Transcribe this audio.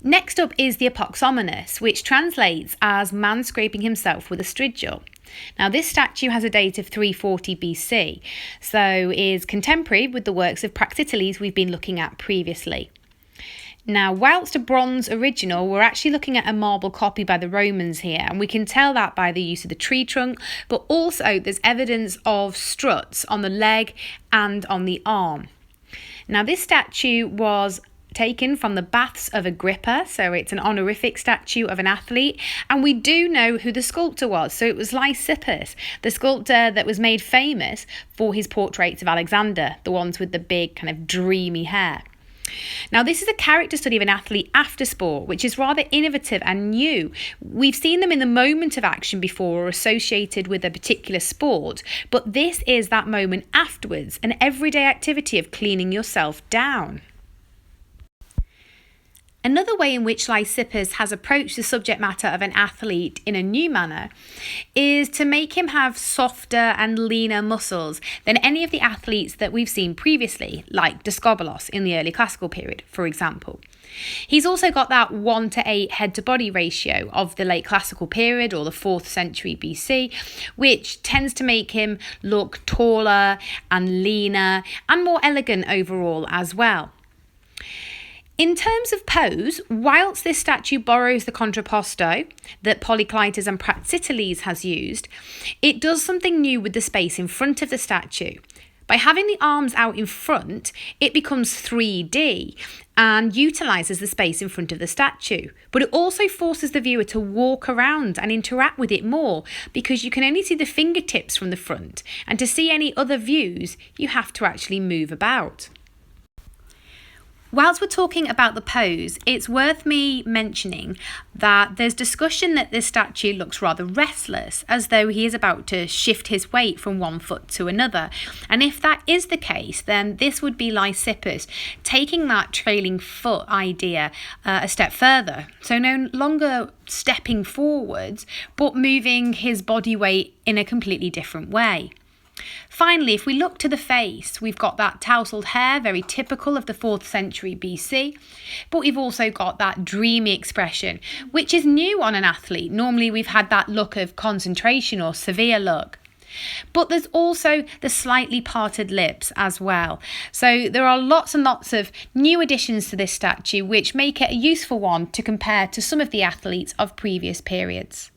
Next up is the Apoxyomenos, which translates as man scraping himself with a strigil. Now, this statue has a date of 340 BC, so is contemporary with the works of Praxiteles we've been looking at previously. Now, whilst a bronze original, we're actually looking at a marble copy by the Romans here, and we can tell that by the use of the tree trunk, but also there's evidence of struts on the leg and on the arm. Now, this statue was taken from the baths of Agrippa, so it's an honorific statue of an athlete, and we do know who the sculptor was. So it was Lysippus, the sculptor that was made famous for his portraits of Alexander, the ones with the big kind of dreamy hair. Now, this is a character study of an athlete after sport, which is rather innovative and new. We've seen them in the moment of action before or associated with a particular sport, but this is that moment afterwards, an everyday activity of cleaning yourself down. Another way in which Lysippus has approached the subject matter of an athlete in a new manner is to make him have softer and leaner muscles than any of the athletes that we've seen previously, like Discobolos in the early classical period, for example. He's also got that 1:8 head-to-body ratio of the late classical period or the 4th century BC, which tends to make him look taller and leaner and more elegant overall as well. In terms of pose, whilst this statue borrows the contrapposto that Polyclitus and Praxiteles has used, it does something new with the space in front of the statue. By having the arms out in front, it becomes 3D and utilises the space in front of the statue. But it also forces the viewer to walk around and interact with it more because you can only see the fingertips from the front, and to see any other views, you have to actually move about. Whilst we're talking about the pose, it's worth me mentioning that there's discussion that this statue looks rather restless, as though he is about to shift his weight from one foot to another. And if that is the case, then this would be Lysippus taking that trailing foot idea a step further. So no longer stepping forwards, but moving his body weight in a completely different way. Finally, if we look to the face, we've got that tousled hair, very typical of the 4th century BC, but we've also got that dreamy expression, which is new on an athlete. Normally we've had that look of concentration or severe look. But there's also the slightly parted lips as well. So there are lots and lots of new additions to this statue, which make it a useful one to compare to some of the athletes of previous periods.